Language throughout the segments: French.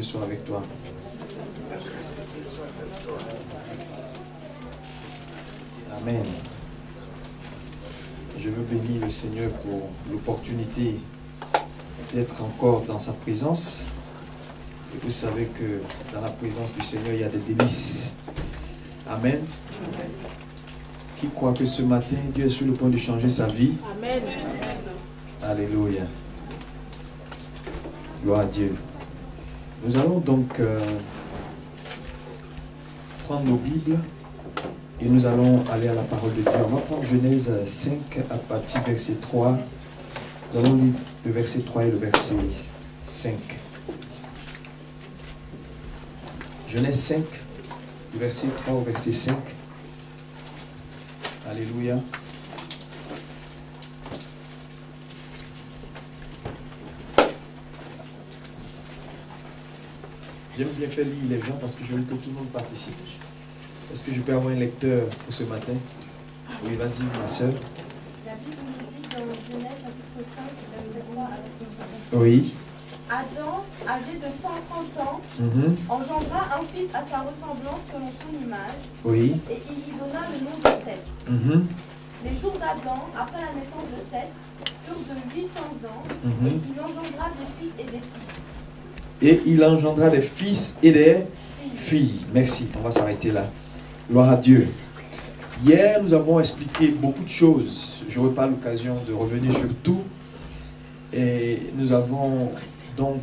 soit avec toi. Amen. Je veux bénir le Seigneur pour l'opportunité d'être encore dans sa présence. Et vous savez que dans la présence du Seigneur, il y a des délices. Amen. Qui croit que ce matin, Dieu est sur le point de changer sa vie? Amen. Alléluia. Gloire à Dieu. Nous allons donc prendre nos Bibles et nous allons aller à la parole de Dieu. On va prendre Genèse 5 à partir du verset 3. Nous allons lire le verset 3 et le verset 5. Genèse 5, du verset 3 au verset 5. Alléluia. J'aime bien faire lire les gens parce que je veux que tout le monde participe. Est-ce que je peux avoir un lecteur pour ce matin? Oui, vas-y, ma soeur. La Bible nous dit dans Genèse chapitre 5, verset 3 à 5. Oui. Adam, âgé de 130 ans, engendra un fils à sa ressemblance selon son image, Oui. et il lui donna le nom de Seth. Les jours d'Adam, après la naissance de Seth, furent de 800 ans, et il engendra des fils et des filles. Et il engendra des fils et des filles. Merci, on va s'arrêter là. Gloire à Dieu. Hier, nous avons expliqué beaucoup de choses. Je n'aurai pas l'occasion de revenir sur tout. Et nous avons donc,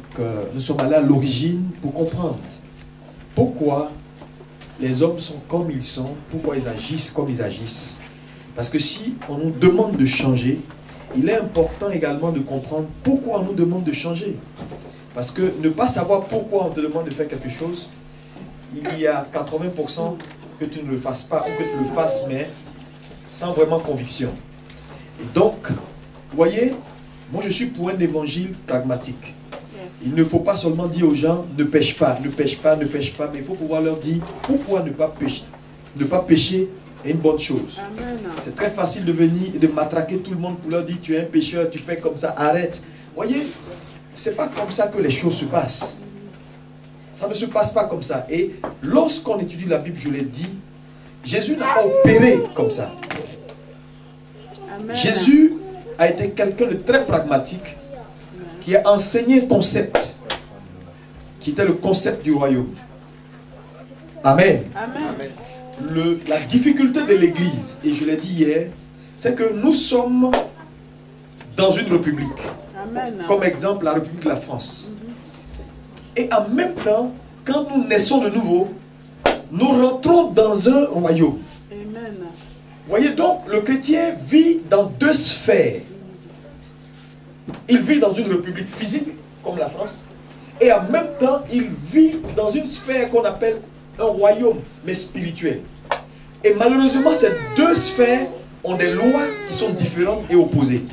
nous sommes allés à l'origine pour comprendre pourquoi les hommes sont comme ils sont, pourquoi ils agissent comme ils agissent. Parce que si on nous demande de changer, il est important également de comprendre pourquoi on nous demande de changer. Parce que ne pas savoir pourquoi on te demande de faire quelque chose, il y a 80% que tu ne le fasses pas ou que tu le fasses, mais sans vraiment conviction. Et donc, vous voyez, moi je suis pour un évangile pragmatique. Il ne faut pas seulement dire aux gens ne pêche pas, ne pêche pas, ne pêche pas, mais il faut pouvoir leur dire pourquoi ne pas pécher. Ne pas pécher est une bonne chose. C'est très facile de venir et de matraquer tout le monde pour leur dire tu es un pécheur, tu fais comme ça, arrête. Vous voyez, c'est pas comme ça que les choses se passent. Ça ne se passe pas comme ça. Et lorsqu'on étudie la Bible, je l'ai dit, Jésus n'a pas opéré comme ça. Amen. Jésus a été quelqu'un de très pragmatique qui a enseigné un concept qui était le concept du royaume. Amen. Amen. La difficulté de l'Église, et je l'ai dit hier, c'est que nous sommes dans une république. Amen. Comme exemple, la République de la France. Et en même temps, quand nous naissons de nouveau, nous rentrons dans un royaume. Amen. Voyez donc, le chrétien vit dans deux sphères. Il vit dans une république physique, comme la France, et en même temps, il vit dans une sphère qu'on appelle un royaume, mais spirituel. Et malheureusement, ces deux sphères ont des lois qui sont différentes et opposées.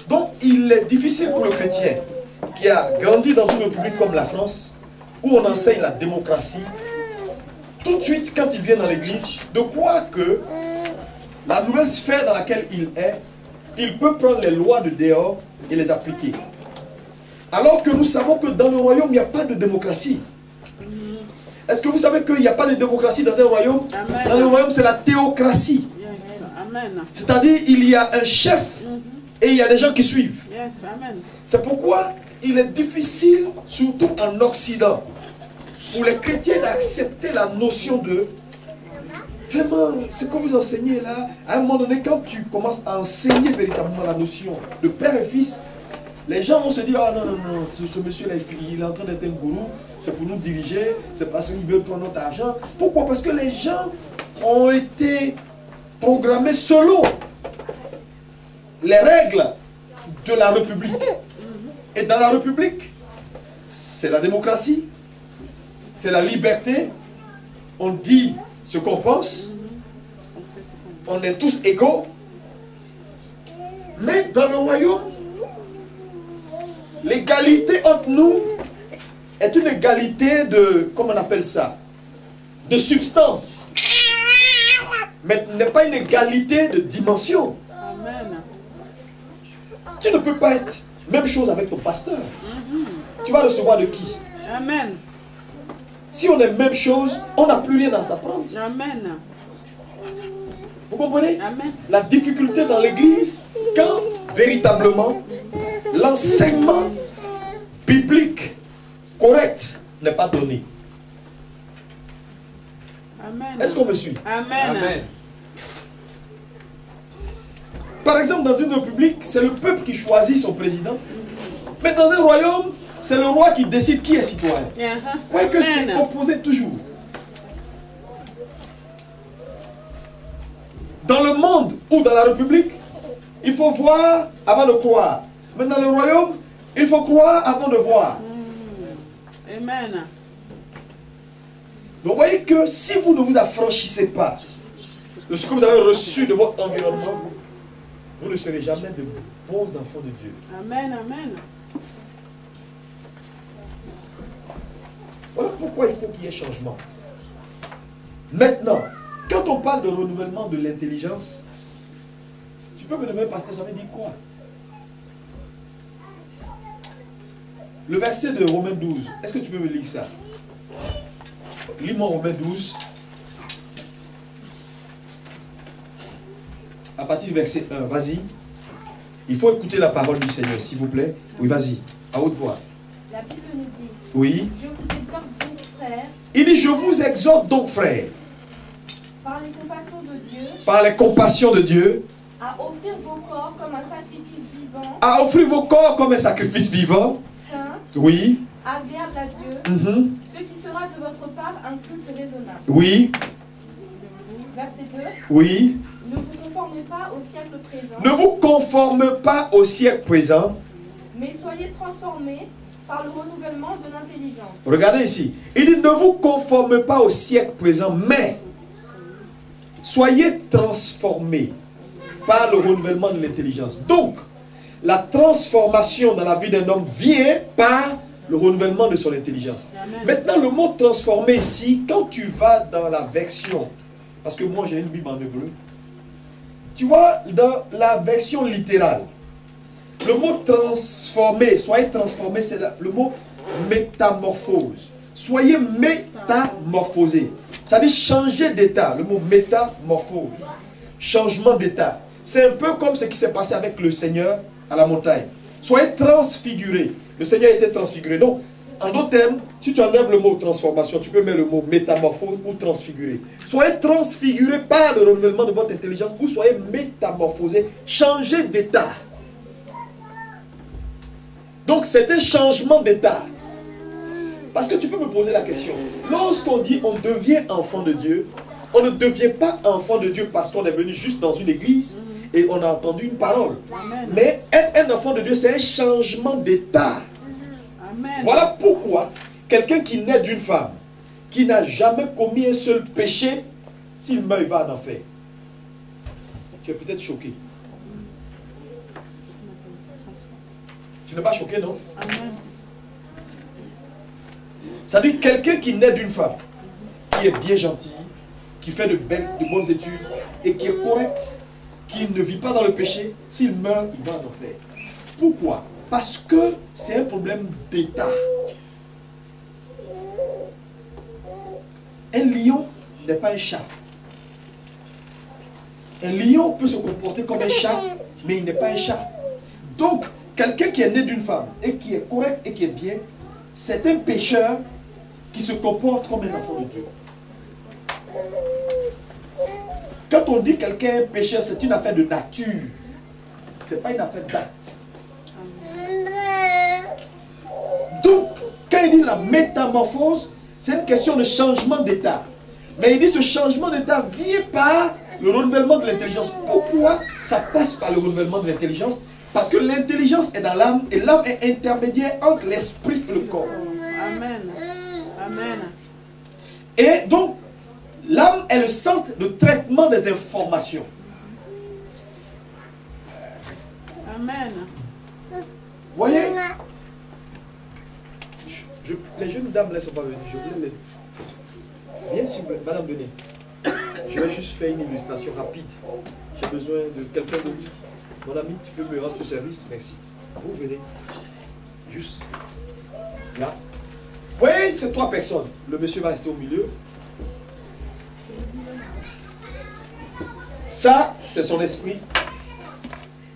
Donc, il est difficile pour le chrétien qui a grandi dans une république comme la France, où on enseigne la démocratie, tout de suite, quand il vient dans l'église, de croire que la nouvelle sphère dans laquelle il est, il peut prendre les lois de dehors et les appliquer. Alors que nous savons que dans le royaume, il n'y a pas de démocratie. Est-ce que vous savez qu'il n'y a pas de démocratie dans un royaume? Amen. Dans le royaume, c'est la théocratie. Yes. Amen. C'est-à-dire, il y a un chef et il y a des gens qui suivent. Yes. Amen. C'est pourquoi il est difficile, surtout en Occident, pour les chrétiens d'accepter la notion de vraiment, ce que vous enseignez là, à un moment donné, quand tu commences à enseigner véritablement la notion de père et fils, les gens vont se dire, ah non, non, non, ce monsieur-là, il est en train d'être un gourou, c'est pour nous diriger, c'est parce qu'il veut prendre notre argent. Pourquoi? Parce que les gens ont été programmés selon les règles de la République. Et dans la République, c'est la démocratie, c'est la liberté, on dit ce qu'on pense, on est tous égaux. Mais dans le royaume, l'égalité entre nous est une égalité de, comment on appelle ça, de substance. Mais n'est pas une égalité de dimension. Amen. Tu ne peux pas être même chose avec ton pasteur. tu vas recevoir de qui? Amen. Si on est même chose, on n'a plus rien à s'apprendre. Amen. Vous comprenez? Amen. La difficulté dans l'église, quand véritablement l'enseignement biblique correct n'est pas donné. Amen. Est-ce qu'on me suit? Amen. Amen. Par exemple, dans une république, c'est le peuple qui choisit son président. Mais dans un royaume, c'est le roi qui décide qui est citoyen. Vous voyez que c'est opposé toujours. Dans le monde ou dans la république, il faut voir avant de croire. Mais dans le royaume, il faut croire avant de voir. Amen. Donc vous voyez que si vous ne vous affranchissez pas de ce que vous avez reçu de votre environnement, vous ne serez jamais de bons enfants de Dieu. Amen. Amen. Voilà pourquoi il faut qu'il y ait changement. Maintenant, quand on parle de renouvellement de l'intelligence, tu peux me demander, pasteur, ça veut dire quoi? Le verset de Romains 12, est-ce que tu peux me lire ça? Lis-moi Romains 12. À partir du verset 1, vas-y. Il faut écouter la parole du Seigneur, s'il vous plaît. Oui, vas-y, à haute voix. La Bible nous dit, Oui. je vous exhorte donc, frères, Il dit, je vous exhorte donc, frères, par les compassions de Dieu, par les compassions de Dieu, à offrir vos corps comme un sacrifice vivant, à offrir vos corps comme un sacrifice vivant. saint, Oui. agréable à Dieu, Mhm. ce qui sera de votre part un culte raisonnable. Oui. Verset 2. Oui. Ne vous conformez pas au siècle présent, Ne vous conforme pas au siècle présent. mais soyez transformés par le renouvellement de l'intelligence. Regardez ici. Il dit, ne vous conforme pas au siècle présent, mais soyez transformés par le renouvellement de l'intelligence. Donc, la transformation dans la vie d'un homme vient par le renouvellement de son intelligence. Amen. Maintenant, le mot transformer ici, quand tu vas dans la version, parce que moi j'ai une Bible en hébreu, tu vois, dans la version littérale, le mot transformer, soyez transformés, c'est le mot métamorphose. Soyez métamorphosés. Ça veut dire changer d'état, le mot métamorphose. Changement d'état. C'est un peu comme ce qui s'est passé avec le Seigneur à la montagne. Soyez transfigurés. Le Seigneur était transfiguré. Donc, en d'autres termes, si tu enlèves le mot transformation, tu peux mettre le mot métamorphose ou transfiguré. Soyez transfigurés par le renouvellement de votre intelligence ou soyez métamorphosés, changez d'état. Donc, c'est un changement d'état. Parce que tu peux me poser la question. Lorsqu'on dit on devient enfant de Dieu, on ne devient pas enfant de Dieu parce qu'on est venu juste dans une église et on a entendu une parole. Amen. Mais être un enfant de Dieu, c'est un changement d'état. Amen. Voilà pourquoi quelqu'un qui naît d'une femme, qui n'a jamais commis un seul péché, s'il meurt, il va en enfer. Tu es peut-être choqué. Tu n'es pas choqué, non? Amen. Ça dit quelqu'un qui naît d'une femme, qui est bien gentil, qui fait de bonnes études et qui est correct, qui ne vit pas dans le péché, s'il meurt, il va en enfer. Pourquoi? Parce que c'est un problème d'état. Un lion n'est pas un chat. Un lion peut se comporter comme un chat, mais il n'est pas un chat. Donc, quelqu'un qui est né d'une femme et qui est correct et qui est bien, c'est un pécheur qui se comporte comme un enfant de Dieu. Quand on dit quelqu'un est un pécheur, c'est une affaire de nature. Ce n'est pas une affaire d'acte. Donc, quand il dit la métamorphose, c'est une question de changement d'état. Mais il dit ce changement d'état vient par le renouvellement de l'intelligence. Pourquoi ça passe par le renouvellement de l'intelligence? Parce que l'intelligence est dans l'âme et l'âme est intermédiaire entre l'esprit et le corps. Amen. Amen. Et donc, l'âme est le centre de traitement des informations. Amen. Vous voyez, les jeunes dames ne sont pas venues. Je voulais les... Viens s'il vous plaît, madame, venez. Je vais juste faire une illustration rapide. J'ai besoin de quelqu'un d'autre. Mon ami, tu peux me rendre ce service? Merci. Vous venez. Juste. Là. Vous voyez, c'est 3 personnes. Le monsieur va rester au milieu. Ça, c'est son esprit.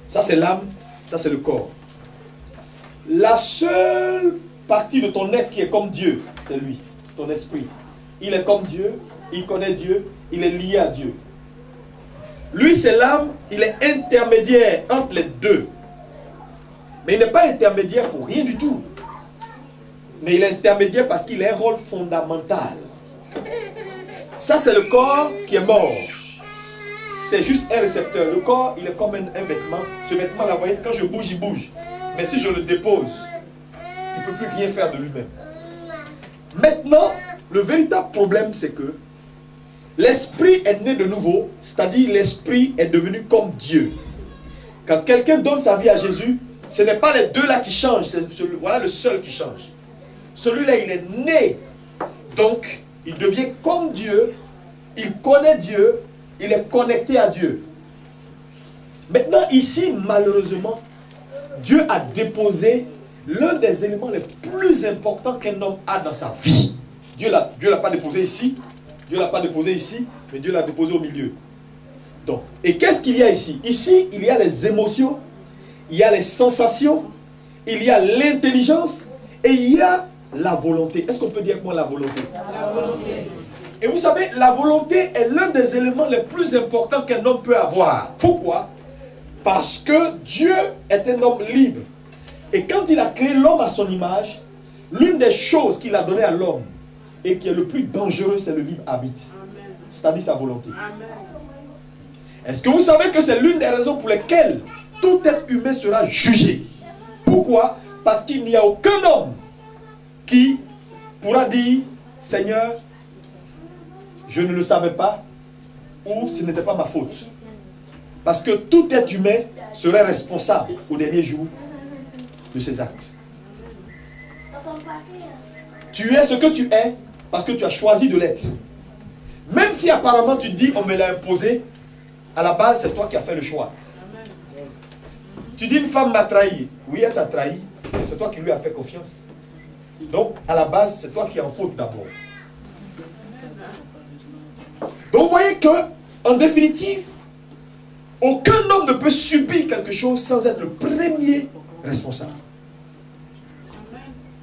Ça, c'est l'âme. Ça, c'est le corps. La seule partie de ton être qui est comme Dieu, c'est lui, ton esprit. Il est comme Dieu, il connaît Dieu, il est lié à Dieu. Lui, c'est l'âme, il est intermédiaire entre les deux. Mais il n'est pas intermédiaire pour rien du tout. Mais il est intermédiaire parce qu'il a un rôle fondamental. Ça, c'est le corps qui est mort. C'est juste un récepteur. Le corps, il est comme un vêtement. Ce vêtement-là, vous voyez, quand je bouge, il bouge. Mais si je le dépose, il ne peut plus rien faire de lui-même. Maintenant, le véritable problème, c'est que l'esprit est né de nouveau, c'est-à-dire l'esprit est devenu comme Dieu. Quand quelqu'un donne sa vie à Jésus, ce n'est pas les deux là qui changent, voilà le seul qui change. Celui-là, il est né, donc il devient comme Dieu, il connaît Dieu, il est connecté à Dieu. Maintenant, ici, malheureusement, Dieu a déposé l'un des éléments les plus importants qu'un homme a dans sa vie. Dieu ne l'a pas déposé ici, Dieu ne l'a pas déposé ici, mais Dieu l'a déposé au milieu. Donc, et qu'est-ce qu'il y a ici? Ici, il y a les émotions, il y a les sensations, il y a l'intelligence et il y a la volonté. Est-ce qu'on peut dire quoi la volonté? La volonté. Et vous savez, la volonté est l'un des éléments les plus importants qu'un homme peut avoir. Pourquoi? Parce que Dieu est un homme libre. Et quand il a créé l'homme à son image, l'une des choses qu'il a données à l'homme et qui est le plus dangereux, c'est le libre arbitre. C'est-à-dire sa volonté. Est-ce que vous savez que c'est l'une des raisons pour lesquelles tout être humain sera jugé? Pourquoi? Parce qu'il n'y a aucun homme qui pourra dire, Seigneur, je ne le savais pas, ou ce n'était pas ma faute. Parce que tout être humain serait responsable au dernier jour de ses actes. Tu es ce que tu es parce que tu as choisi de l'être. Même si apparemment tu dis on me l'a imposé, à la base c'est toi qui as fait le choix. Tu dis une femme m'a trahi. Oui, elle t'a trahi, mais c'est toi qui lui as fait confiance. Donc à la base c'est toi qui es en faute d'abord. Donc vous voyez que en définitive, aucun homme ne peut subir quelque chose sans être le premier responsable.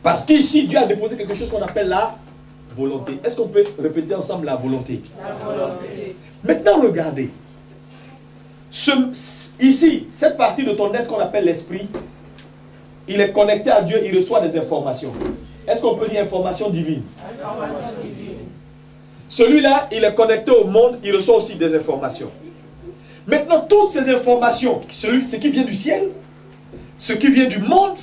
Parce qu'ici, Dieu a déposé quelque chose qu'on appelle la volonté. Est-ce qu'on peut répéter ensemble la volonté? La volonté. Maintenant, regardez. Ici, cette partie de ton être qu'on appelle l'esprit, il est connecté à Dieu, il reçoit des informations. Est-ce qu'on peut dire information divine? Information divine. Celui-là, il est connecté au monde, il reçoit aussi des informations. Maintenant, toutes ces informations, ce qui vient du ciel, ce qui vient du monde,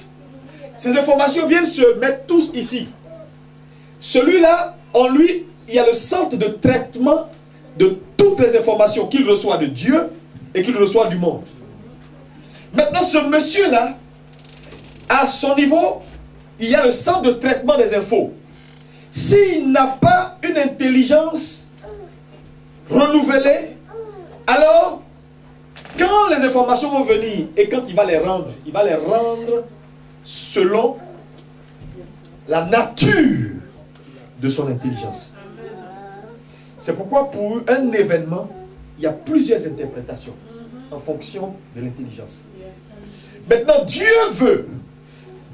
ces informations viennent se mettre tous ici. Celui-là, en lui, il y a le centre de traitement de toutes les informations qu'il reçoit de Dieu et qu'il reçoit du monde. Maintenant, ce monsieur-là, à son niveau, il y a le centre de traitement des infos. S'il n'a pas une intelligence renouvelée, alors, quand les informations vont venir et quand il va les rendre selon la nature de son intelligence. C'est pourquoi pour un événement, il y a plusieurs interprétations en fonction de l'intelligence. Maintenant, Dieu veut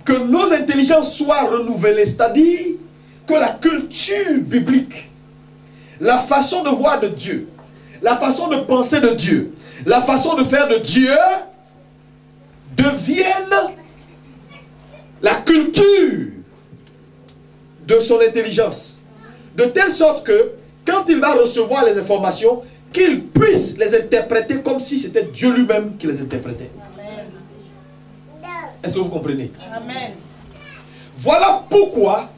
que nos intelligences soient renouvelées, c'est-à-dire que la culture biblique, la façon de voir de Dieu, la façon de penser de Dieu, la façon de faire de Dieu devienne la culture de son intelligence. De telle sorte que quand il va recevoir les informations, qu'il puisse les interpréter comme si c'était Dieu lui-même qui les interprétait. Est-ce que vous comprenez? Amen. Voilà pourquoi,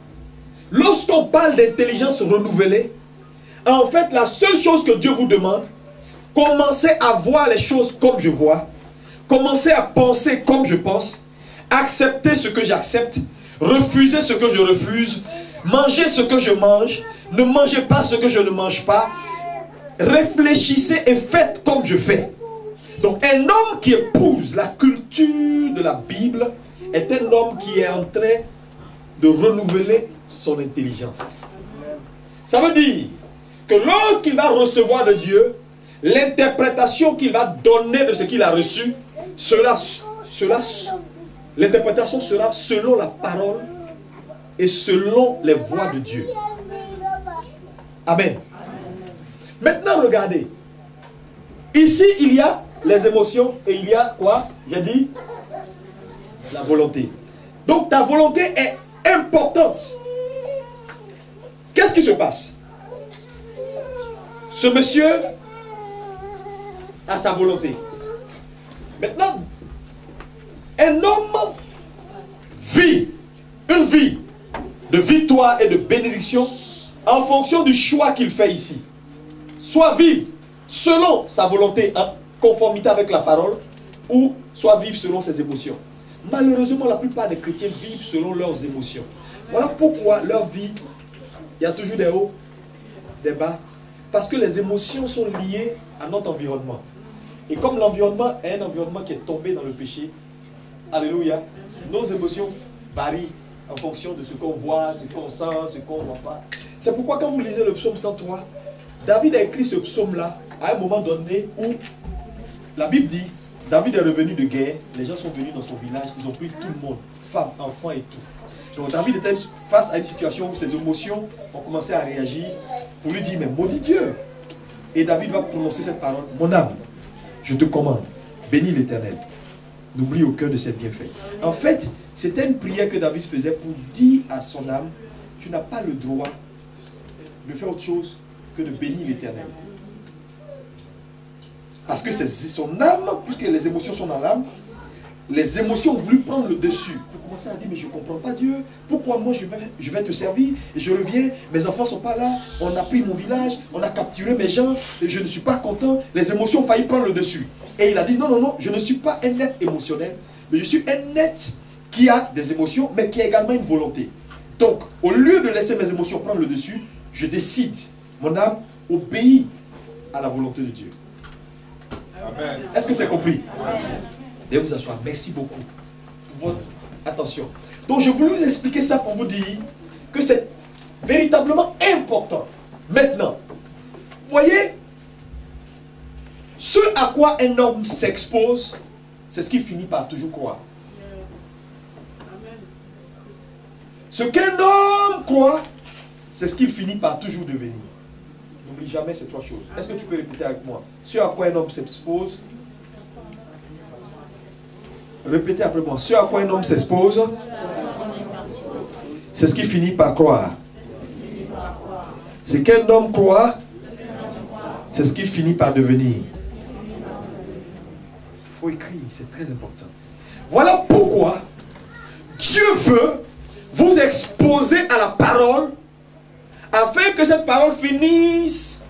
lorsqu'on parle d'intelligence renouvelée, en fait, la seule chose que Dieu vous demande, commencez à voir les choses comme je vois, commencez à penser comme je pense, acceptez ce que j'accepte, refusez ce que je refuse, mangez ce que je mange, ne mangez pas ce que je ne mange pas, réfléchissez et faites comme je fais. Donc un homme qui épouse la culture de la Bible est un homme qui est en train de renouveler son intelligence. Ça veut dire que lorsqu'il va recevoir de Dieu, l'interprétation qu'il va donner de ce qu'il a reçu, l'interprétation sera selon la parole et selon les voies de Dieu. Amen. Maintenant, regardez. Ici, il y a les émotions et il y a quoi? J'ai dit la volonté. Donc, ta volonté est importante. Qu'est-ce qui se passe? Ce monsieur a sa volonté. Maintenant, un homme vit une vie de victoire et de bénédiction en fonction du choix qu'il fait ici. Soit vivre selon sa volonté en conformité avec la parole, ou soit vivre selon ses émotions. Malheureusement, la plupart des chrétiens vivent selon leurs émotions. Voilà pourquoi leur vie, il y a toujours des hauts, des bas. Parce que les émotions sont liées à notre environnement. Et comme l'environnement est un environnement qui est tombé dans le péché, alléluia, nos émotions varient en fonction de ce qu'on voit, ce qu'on sent, ce qu'on ne voit pas. C'est pourquoi quand vous lisez le psaume 103, David a écrit ce psaume-là à un moment donné où la Bible dit, David est revenu de guerre, les gens sont venus dans son village, ils ont pris tout le monde, femmes, enfants et tout. Donc David était face à une situation où ses émotions ont commencé à réagir pour lui dire, mais maudit Dieu. Et David va prononcer cette parole, mon âme, je te commande, bénis l'Éternel. N'oublie aucun de ses bienfaits. En fait, c'était une prière que David faisait pour dire à son âme, tu n'as pas le droit de faire autre chose que de bénir l'Éternel. Parce que c'est son âme, puisque les émotions sont dans l'âme, les émotions ont voulu prendre le dessus. Pour commencer à dire, mais je ne comprends pas Dieu. Pourquoi moi je vais te servir et je reviens, mes enfants ne sont pas là, on a pris mon village, on a capturé mes gens, et je ne suis pas content. Les émotions ont failli prendre le dessus. Et il a dit, non, non, non, je ne suis pas un être émotionnel, mais je suis un être qui a des émotions, mais qui a également une volonté. Donc, au lieu de laisser mes émotions prendre le dessus, je décide, mon âme obéit à la volonté de Dieu. Est-ce que c'est compris? Veuillez vous asseoir. Merci beaucoup pour votre attention. Donc, je voulais vous expliquer ça pour vous dire que c'est véritablement important. Maintenant, voyez, ce à quoi un homme s'expose, c'est ce qu'il finit par toujours croire. Ce qu'un homme croit, c'est ce qu'il finit par toujours devenir. N'oublie jamais ces trois choses. Est-ce que tu peux répéter avec moi? Ce à quoi un homme s'expose. Répétez après moi. Ce à quoi un homme s'expose, c'est ce qu'il finit par croire. Ce qu'un homme croit, c'est ce qu'il finit par devenir. Il faut écrire, c'est très important. Voilà pourquoi Dieu veut vous exposer à la parole afin que cette parole finisse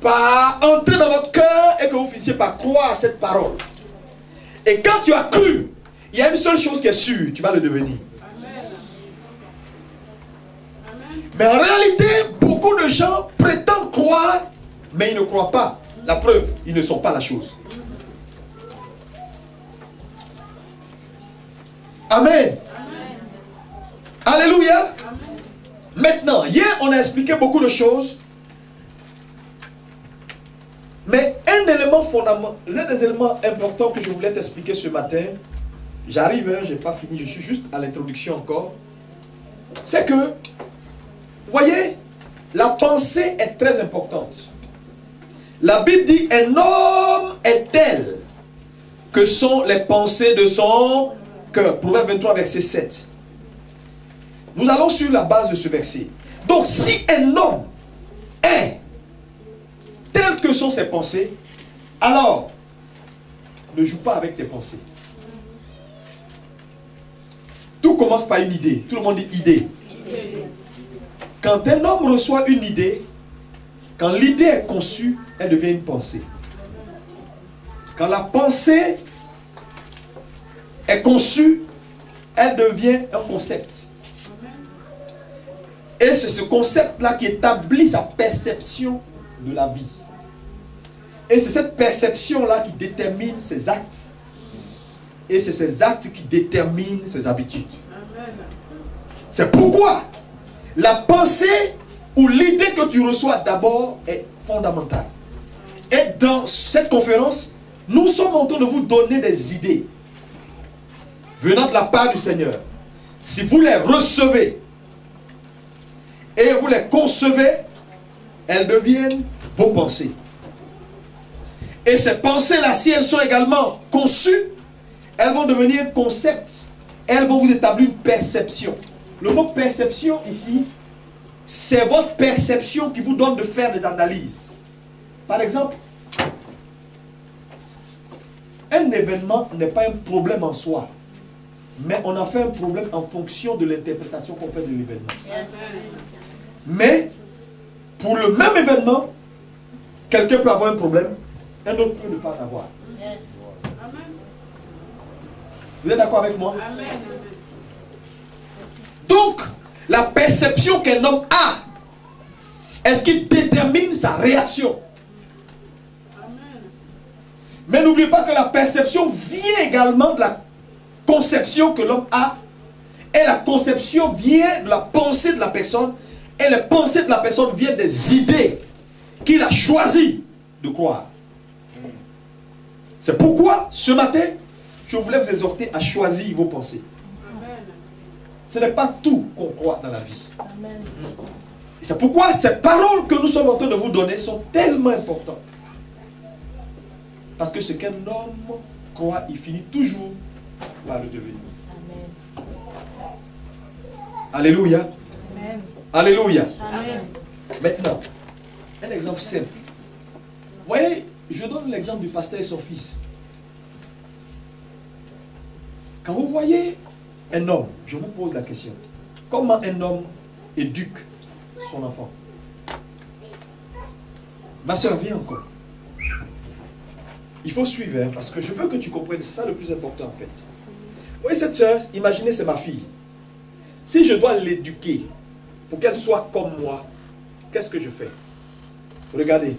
par entrer dans votre cœur et que vous finissiez par croire à cette parole. Et quand tu as cru, il y a une seule chose qui est sûre, tu vas le devenir. Mais en réalité, beaucoup de gens prétendent croire, mais ils ne croient pas. La preuve, ils ne sont pas la chose. Amen. Alléluia. Maintenant, hier, on a expliqué beaucoup de choses. Mais un élément fondamental, l'un des éléments importants que je voulais t'expliquer ce matin, j'arrive, je n'ai pas fini, je suis juste à l'introduction encore, c'est que, vous voyez, la pensée est très importante. La Bible dit, un homme est tel que sont les pensées de son cœur. Proverbe 23, verset 7. Nous allons sur la base de ce verset. Donc, si un homme est tel que sont ses pensées, alors, ne joue pas avec tes pensées. Tout commence par une idée. Tout le monde dit idée. Quand un homme reçoit une idée, quand l'idée est conçue, elle devient une pensée. Quand la pensée est conçue, elle devient un concept. Et c'est ce concept-là qui établit sa perception de la vie. Et c'est cette perception-là qui détermine ses actes. Et c'est ces actes qui déterminent ses habitudes. C'est pourquoi la pensée ou l'idée que tu reçois d'abord est fondamentale. Et dans cette conférence, nous sommes en train de vous donner des idées venant de la part du Seigneur. Si vous les recevez et vous les concevez, elles deviennent vos pensées. Et ces pensées-là, si elles sont également conçues, elles vont devenir concepts. Elles vont vous établir une perception. Le mot perception ici, c'est votre perception qui vous donne de faire des analyses. Par exemple, un événement n'est pas un problème en soi, mais on a fait un problème en fonction de l'interprétation qu'on fait de l'événement. Mais, pour le même événement, quelqu'un peut avoir un problème, un autre peut ne pas en avoir. Vous êtes d'accord avec moi? Amen. Donc, la perception qu'un homme a est ce qui détermine sa réaction. Amen. Mais n'oubliez pas que la perception vient également de la conception que l'homme a. Et la conception vient de la pensée de la personne. Et les pensées de la personne viennent des idées qu'il a choisi de croire. C'est pourquoi, ce matin, je voulais vous exhorter à choisir vos pensées. Amen. Ce n'est pas tout qu'on croit dans la vie. Et c'est pourquoi ces paroles que nous sommes en train de vous donner sont tellement importantes. Parce que ce qu'un homme croit, il finit toujours par le devenir. Alléluia. Amen. Alléluia. Amen. Maintenant, un exemple simple. Vous voyez, je donne l'exemple du pasteur et son fils. Quand vous voyez un homme, je vous pose la question. Comment un homme éduque son enfant? Ma soeur, viens encore. Il faut suivre, hein, parce que je veux que tu comprennes. C'est ça le plus important en fait. Vous voyez cette soeur, imaginez c'est ma fille. Si je dois l'éduquer pour qu'elle soit comme moi, qu'est-ce que je fais? Regardez.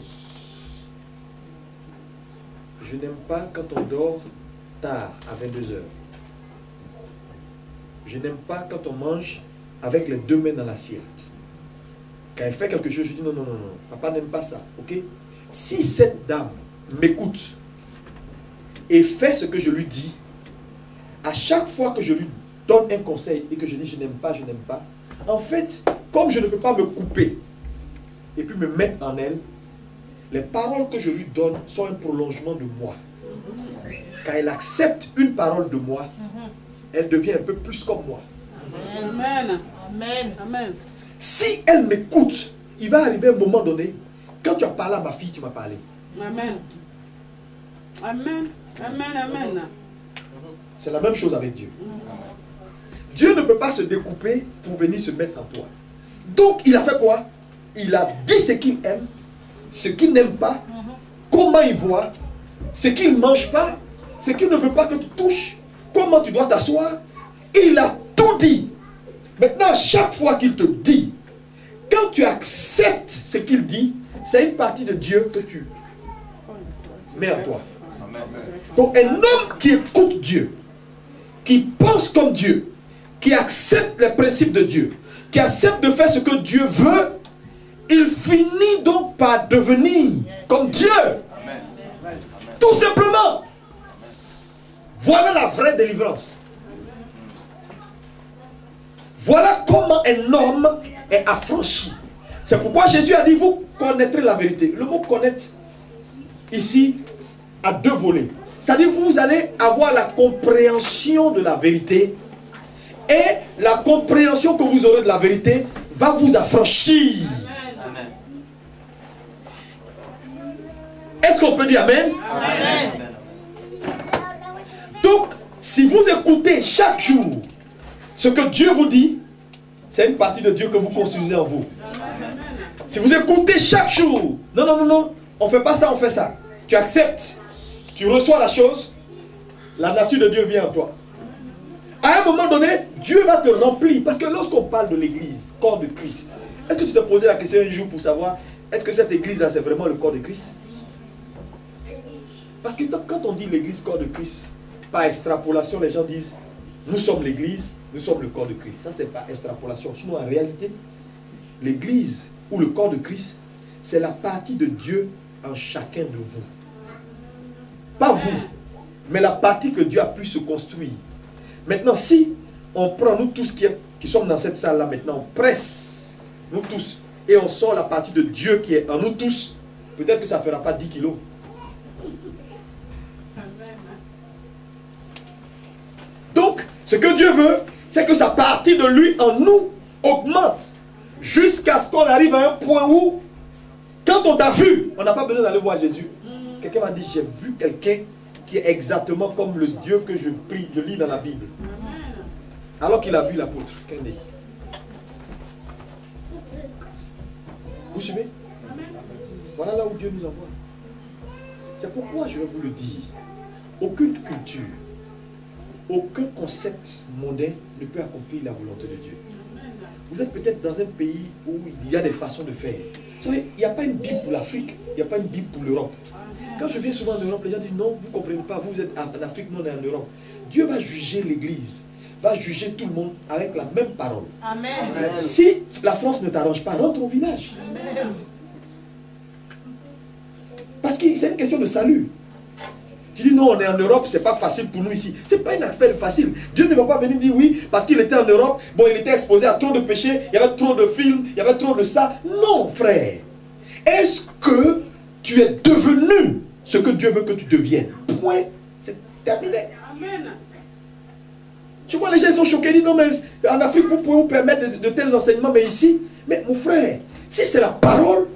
Je n'aime pas quand on dort tard, à 22 heures. Je n'aime pas quand on mange avec les deux mains dans l'assiette. Quand elle fait quelque chose, je dis non, non, non, non. Papa n'aime pas ça, ok? Si cette dame m'écoute et fait ce que je lui dis, à chaque fois que je lui donne un conseil et que je dis je n'aime pas, en fait, comme je ne peux pas me couper et puis me mettre en elle, les paroles que je lui donne sont un prolongement de moi. Quand elle accepte une parole de moi, elle devient un peu plus comme moi. Amen. Amen. Amen. Si elle m'écoute, il va arriver un moment donné, quand tu as parlé à ma fille, tu m'as parlé. Amen. Amen. Amen. Amen. C'est la même chose avec Dieu. Dieu ne peut pas se découper pour venir se mettre en toi. Donc il a fait quoi? Il a dit ce qu'il aime, ce qu'il n'aime pas, comment il voit, ce qu'il ne mange pas, ce qu'il ne veut pas que tu touches, comment tu dois t'asseoir. Il a tout dit. Maintenant, chaque fois qu'il te dit, quand tu acceptes ce qu'il dit, c'est une partie de Dieu que tu mets en toi. Donc un homme qui écoute Dieu, qui pense comme Dieu, qui accepte les principes de Dieu, qui accepte de faire ce que Dieu veut, il finit donc par devenir comme Dieu. Tout simplement. Voilà la vraie délivrance. Voilà comment un homme est affranchi. C'est pourquoi Jésus a dit, vous connaîtrez la vérité. Le mot connaître, ici, a deux volets. C'est-à-dire vous allez avoir la compréhension de la vérité. Et la compréhension que vous aurez de la vérité va vous affranchir. Amen. Est-ce qu'on peut dire Amen? Amen. Donc, si vous écoutez chaque jour ce que Dieu vous dit, c'est une partie de Dieu que vous construisez en vous. Si vous écoutez chaque jour, non, non, non, non, on ne fait pas ça, on fait ça. Tu acceptes, tu reçois la chose, la nature de Dieu vient en toi. À un moment donné, Dieu va te remplir. Parce que lorsqu'on parle de l'église, corps de Christ, est-ce que tu t'es posé la question un jour pour savoir, est-ce que cette église-là, c'est vraiment le corps de Christ? Parce que quand on dit l'église, corps de Christ, par extrapolation, les gens disent, nous sommes l'église, nous sommes le corps de Christ. Ça, c'est pas extrapolation. Sinon, en réalité, l'Église ou le corps de Christ, c'est la partie de Dieu en chacun de vous. Pas vous, mais la partie que Dieu a pu se construire. Maintenant, si on prend nous tous qui sommes dans cette salle-là maintenant, on presse nous tous et on sort la partie de Dieu qui est en nous tous, peut-être que ça ne fera pas 10 kilos. Donc, ce que Dieu veut, c'est que sa partie de lui en nous augmente jusqu'à ce qu'on arrive à un point où, quand on t'a vu, on n'a pas besoin d'aller voir Jésus. Quelqu'un m'a dit, j'ai vu quelqu'un qui est exactement comme le Dieu que je prie, je lis dans la Bible. Alors qu'il a vu l'apôtre Kennedy. Vous suivez? Voilà là où Dieu nous envoie. C'est pourquoi je vais vous le dire. Aucune culture, aucun concept mondain ne peut accomplir la volonté de Dieu. Vous êtes peut-être dans un pays où il y a des façons de faire. Vous savez, il n'y a pas une Bible pour l'Afrique, il n'y a pas une Bible pour l'Europe. Quand je viens souvent en Europe, les gens disent non, vous ne comprenez pas, vous êtes en Afrique, nous on est en Europe. Dieu va juger l'Église, va juger tout le monde avec la même parole. Amen. Si la France ne t'arrange pas, rentre au village. Amen. Parce que c'est une question de salut. Tu dis non, on est en Europe, c'est pas facile pour nous ici. C'est pas une affaire facile. Dieu ne va pas venir dire oui, parce qu'il était en Europe, bon, il était exposé à trop de péchés, il y avait trop de films, il y avait trop de ça. Non, frère. Est-ce que tu es devenu ce que Dieu veut que tu deviennes? Point. C'est terminé. Amen. Tu vois, les gens sont choqués, ils disent non, mais en Afrique, vous pouvez vous permettre de tels enseignements, mais ici, mais mon frère, si c'est la parole,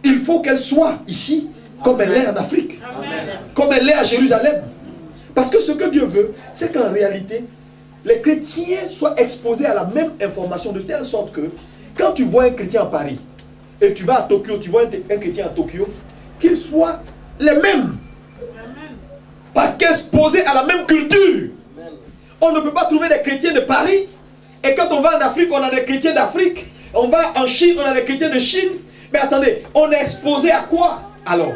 il faut qu'elle soit ici, comme elle est en Afrique. Amen. Comme elle est à Jérusalem. Parce que ce que Dieu veut, c'est qu'en réalité, les chrétiens soient exposés à la même information de telle sorte que, quand tu vois un chrétien à Paris, et tu vas à Tokyo, tu vois un chrétien à Tokyo, qu'ils soient les mêmes. Amen. Parce qu'exposés à la même culture. On ne peut pas trouver des chrétiens de Paris. Et quand on va en Afrique, on a des chrétiens d'Afrique. On va en Chine, on a des chrétiens de Chine. Mais attendez, on est exposé à quoi alors?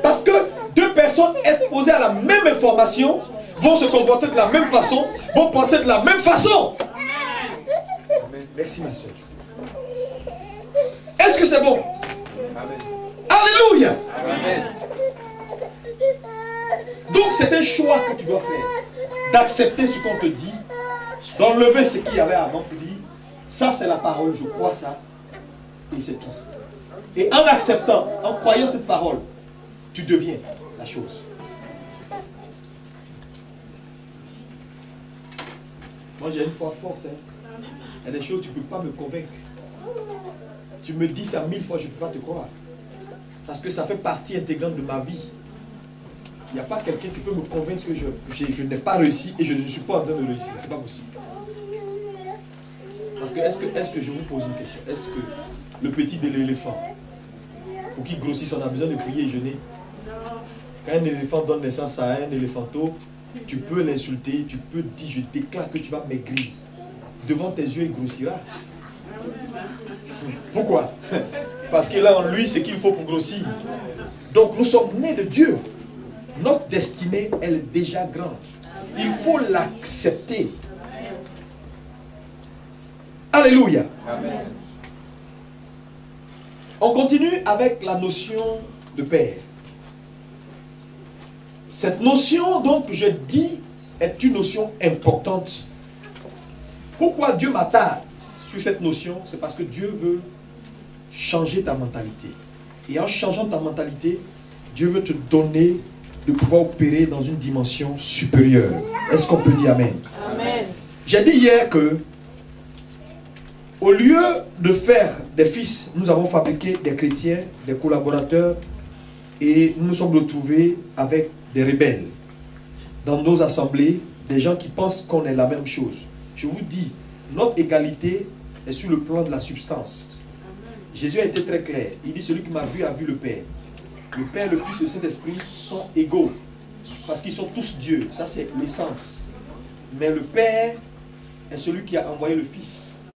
Parce que deux personnes exposées à la même information vont se comporter de la même façon, vont penser de la même façon. Amen. Merci ma soeur. Est-ce que c'est bon? Amen. Alléluia. Amen. Donc c'est un choix que tu dois faire. D'accepter ce qu'on te dit, d'enlever ce qu'il y avait avant, de dire, ça c'est la parole, je crois ça, et c'est tout. Et en acceptant, en croyant cette parole, tu deviens la chose. Moi j'ai une foi forte. Hein. Il y a des choses, tu ne peux pas me convaincre. Tu me dis ça 1000 fois, je ne peux pas te croire. Parce que ça fait partie intégrante de ma vie. Il n'y a pas quelqu'un qui peut me convaincre que je n'ai pas réussi et je ne suis pas en train de réussir. Ce n'est pas possible. Parce que, est-ce que je vous pose une question? Est-ce que le petit de l'éléphant, pour qu'il grossisse, on a besoin de prier et jeûner? Quand un éléphant donne naissance à un éléphanteau, tu peux l'insulter, tu peux dire, je déclare que tu vas maigrir. Devant tes yeux, il grossira. Pourquoi? Parce qu'il a en lui ce qu'il faut pour grossir. Donc nous sommes nés de Dieu. Notre destinée, elle est déjà grande. Il faut l'accepter. Alléluia. Amen. On continue avec la notion de Père. Cette notion, donc, je dis, est une notion importante. Pourquoi Dieu m'attarde sur cette notion? C'est parce que Dieu veut changer ta mentalité. Et en changeant ta mentalité, Dieu veut te donner de pouvoir opérer dans une dimension supérieure. Est-ce qu'on peut dire Amen? Amen. J'ai dit hier que au lieu de faire des fils, nous avons fabriqué des chrétiens, des collaborateurs, et nous nous sommes retrouvés avec des rebelles dans nos assemblées, des gens qui pensent qu'on est la même chose. Je vous dis, notre égalité est sur le plan de la substance. Jésus a été très clair. Il dit, celui qui m'a vu a vu le Père. Le Père, le Fils et le Saint-Esprit sont égaux. Parce qu'ils sont tous Dieu. Ça, c'est l'essence. Mais le Père est celui qui a envoyé le Fils.